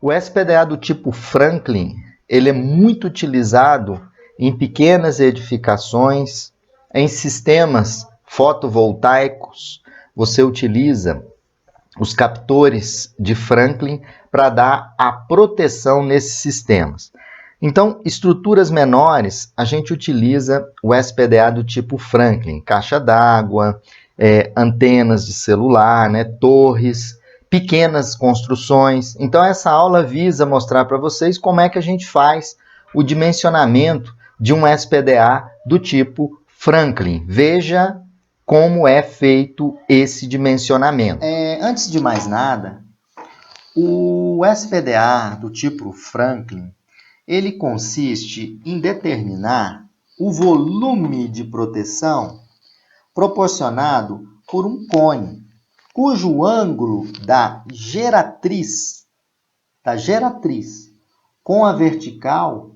O SPDA do tipo Franklin, ele é muito utilizado em pequenas edificações, em sistemas fotovoltaicos. Você utiliza os captores de Franklin para dar a proteção nesses sistemas. Então, estruturas menores, a gente utiliza o SPDA do tipo Franklin, caixa d'água, antenas de celular, né, torres, pequenas construções. Então, essa aula visa mostrar para vocês como é que a gente faz o dimensionamento de um SPDA do tipo Franklin. Veja como é feito esse dimensionamento. Antes de mais nada, o SPDA do tipo Franklin, ele consiste em determinar o volume de proteção proporcionado por um cone, cujo ângulo da geratriz com a vertical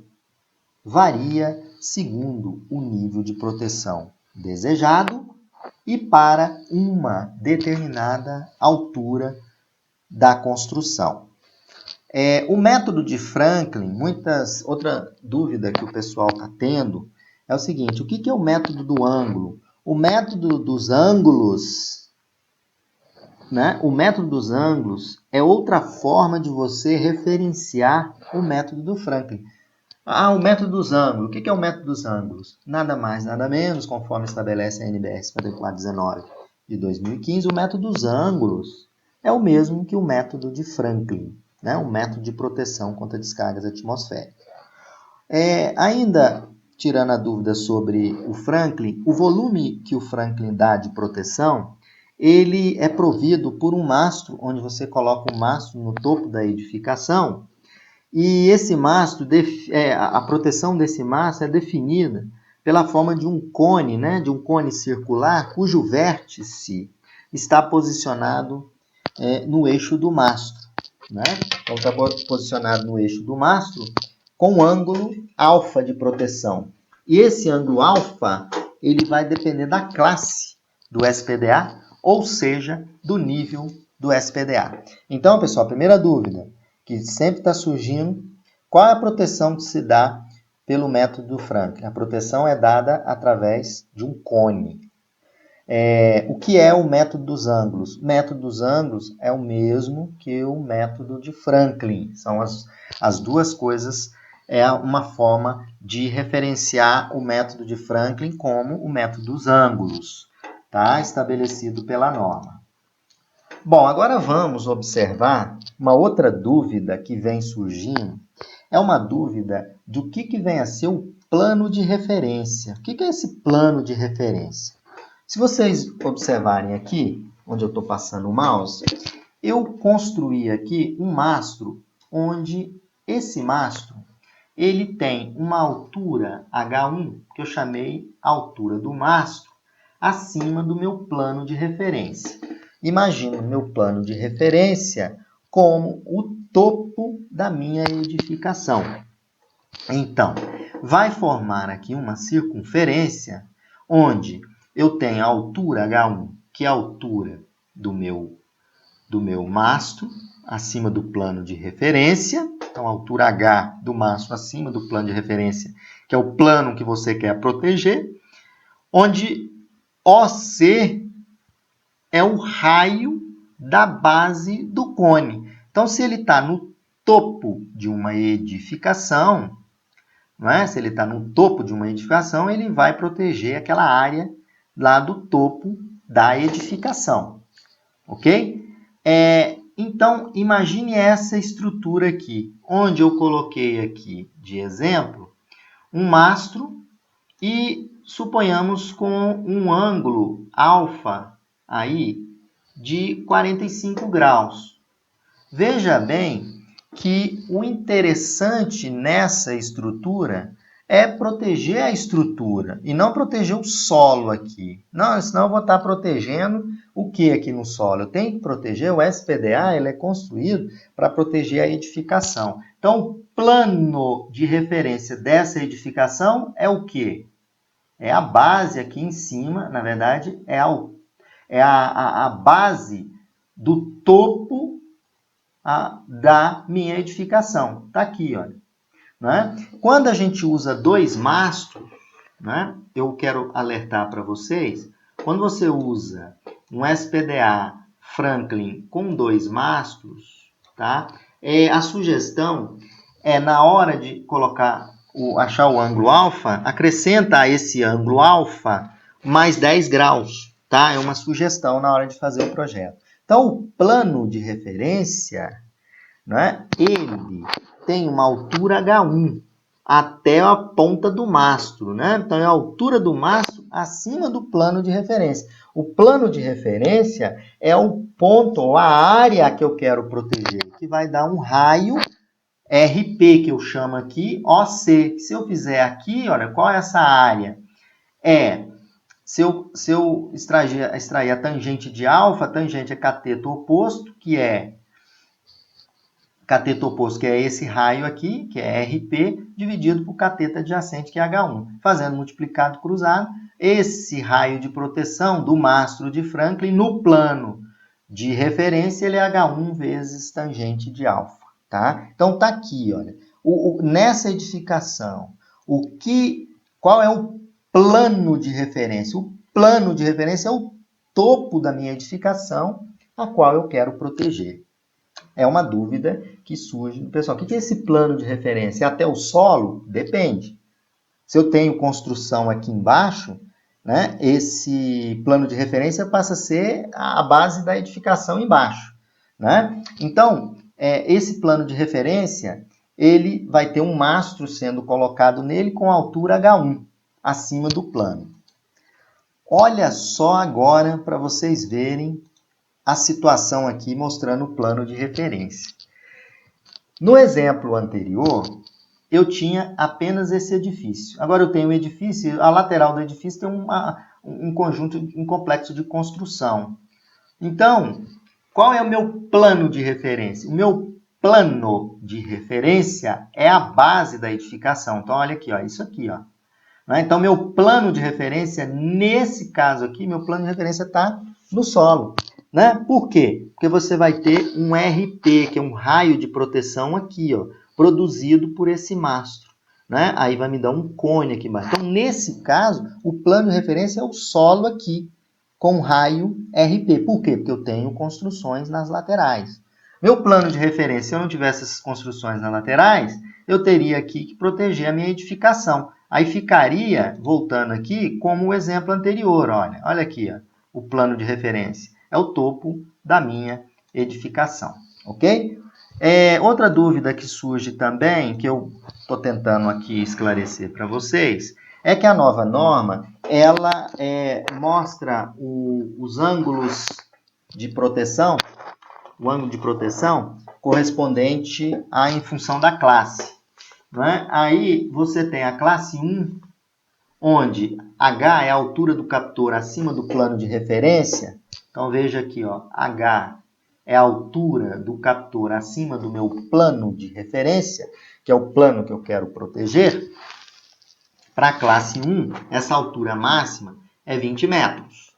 varia segundo o nível de proteção desejado e para uma determinada altura da construção. O método de Franklin, outra dúvida que o pessoal está tendo é o seguinte: o que é o método do ângulo? O método dos ângulos, né? O método dos ângulos é outra forma de você referenciar o método do Franklin. O método dos ângulos. O que é o método dos ângulos? Nada mais, nada menos, conforme estabelece a NBR 5419 de 2015, o método dos ângulos é o mesmo que o método de Franklin, né? O método de proteção contra descargas atmosféricas. Ainda tirando a dúvida sobre o Franklin, o volume que o Franklin dá de proteção, ele é provido por um mastro, onde você coloca o mastro no topo da edificação. E esse mastro, a proteção desse mastro é definida pela forma de um cone, né? De um cone circular, cujo vértice está posicionado no eixo do mastro, né? Então, está posicionado no eixo do mastro com ângulo alfa de proteção. E esse ângulo alfa, ele vai depender da classe do SPDA, ou seja, do nível do SPDA. Então, pessoal, a primeira dúvida que sempre está surgindo: qual é a proteção que se dá pelo método do Franklin? A proteção é dada através de um cone. O que é o método dos ângulos? O método dos ângulos é o mesmo que o método de Franklin. São as duas coisas, é uma forma de referenciar o método de Franklin como o método dos ângulos, tá? Estabelecido pela norma. Bom, agora vamos observar uma outra dúvida que vem surgindo. É uma dúvida do que vem a ser o plano de referência. O que é esse plano de referência? Se vocês observarem aqui, onde eu estou passando o mouse, eu construí aqui um mastro, onde esse mastro ele tem uma altura H1, que eu chamei altura do mastro, acima do meu plano de referência. Imagino o meu plano de referência como o topo da minha edificação. Então, vai formar aqui uma circunferência onde eu tenho a altura H1, que é a altura do meu mastro, acima do plano de referência. Então, a altura H do mastro acima do plano de referência, que é o plano que você quer proteger, onde OC é o raio da base do cone. Então, se ele está no topo de uma edificação, não é? Se ele está no topo de uma edificação, ele vai proteger aquela área lá do topo da edificação, ok? Então, imagine essa estrutura aqui, onde eu coloquei aqui de exemplo um mastro e suponhamos com um ângulo alfa aí de 45 graus. Veja bem que o interessante nessa estrutura é proteger a estrutura e não proteger o solo aqui. Não, senão eu vou estar protegendo o que aqui no solo? Eu tenho que proteger o SPDA, ele é construído para proteger a edificação. Então, o plano de referência dessa edificação é o quê? É a base aqui em cima, na verdade, é a base do topo da minha edificação. Está aqui, olha. Né? Quando a gente usa 2 mastros, né? Eu quero alertar para vocês, quando você usa um SPDA Franklin com 2 mastros, tá? A sugestão é, na hora de achar o ângulo alfa, acrescenta a esse ângulo alfa mais 10 graus, tá? É uma sugestão na hora de fazer o projeto. Então, o plano de referência, né, ele tem uma altura H1 até a ponta do mastro, né? Então, é a altura do mastro acima do plano de referência. O plano de referência é o ponto, ou a área que eu quero proteger, que vai dar um raio RP, que eu chamo aqui, OC. Se eu fizer aqui, olha, qual é essa área? Se eu extrair a tangente de alfa, a tangente é cateto oposto, que é esse raio aqui, que é RP, dividido por cateto adjacente, que é H1. Fazendo multiplicado cruzado, esse raio de proteção do mastro de Franklin no plano de referência, ele é H1 vezes tangente de alfa. Tá? Então, está aqui, olha. Nessa edificação, qual é o plano de referência? O plano de referência é o topo da minha edificação, a qual eu quero proteger. É uma dúvida que surge no pessoal. O que é esse plano de referência? Até o solo? Depende. Se eu tenho construção aqui embaixo, né, esse plano de referência passa a ser a base da edificação embaixo. Né? Então, esse plano de referência, ele vai ter um mastro sendo colocado nele com altura H1, acima do plano. Olha só agora para vocês verem a situação aqui mostrando o plano de referência. No exemplo anterior, eu tinha apenas esse edifício. Agora eu tenho um edifício, a lateral do edifício tem um complexo de construção. Então, qual é o meu plano de referência? O meu plano de referência é a base da edificação. Então, olha aqui, ó, isso aqui, ó. Então, meu plano de referência, nesse caso aqui, meu plano de referência está no solo. Né? Por quê? Porque você vai ter um RP, que é um raio de proteção aqui, ó, produzido por esse mastro. Né? Aí vai me dar um cone aqui embaixo. Então, nesse caso, o plano de referência é o solo aqui, com raio RP. Por quê? Porque eu tenho construções nas laterais. Meu plano de referência, se eu não tivesse essas construções nas laterais, eu teria aqui que proteger a minha edificação. Aí ficaria, voltando aqui, como o exemplo anterior. Olha aqui, ó, o plano de referência. É o topo da minha edificação, ok? Outra dúvida que surge também, que eu estou tentando aqui esclarecer para vocês, é que a nova norma, ela mostra os ângulos de proteção, o ângulo de proteção correspondente em função da classe. Né? Aí você tem a classe 1, onde H é a altura do captor acima do plano de referência. Então, veja aqui, ó, H é a altura do captor acima do meu plano de referência, que é o plano que eu quero proteger. Para a classe 1, essa altura máxima é 20 metros.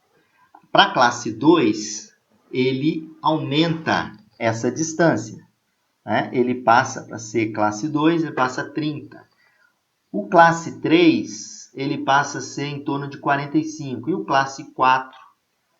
Para a classe 2, ele aumenta essa distância. Né? Ele passa para ser classe 2, ele passa a 30. O classe 3, ele passa a ser em torno de 45. E o classe 4,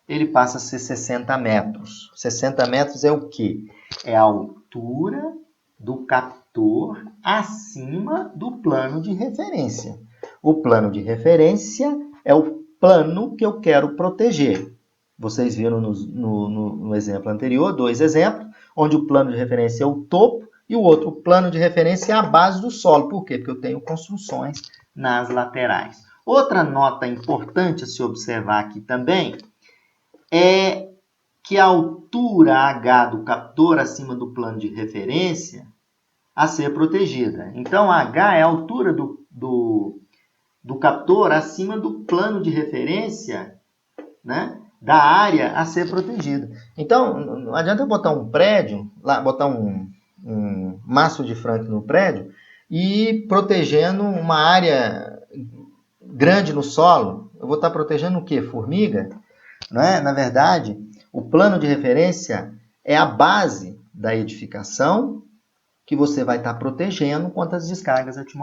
ele passa a ser 60 metros. 60 metros é o quê? É a altura do captor acima do plano de referência. O plano de referência é o plano que eu quero proteger. Vocês viram no exemplo anterior, 2 exemplos, onde o plano de referência é o topo e o outro plano de referência é a base do solo. Por quê? Porque eu tenho construções nas laterais. Outra nota importante a se observar aqui também é que a altura H do captor acima do plano de referência a ser protegida. Então, H é a altura do captor acima do plano de referência, né, da área a ser protegida. Então, não adianta eu botar um prédio, botar um mastro de Franklin no prédio e protegendo uma área grande no solo. Eu vou estar protegendo o quê? Formiga? Não é? Na verdade, o plano de referência é a base da edificação que você vai estar protegendo contra as descargas atmosféricas.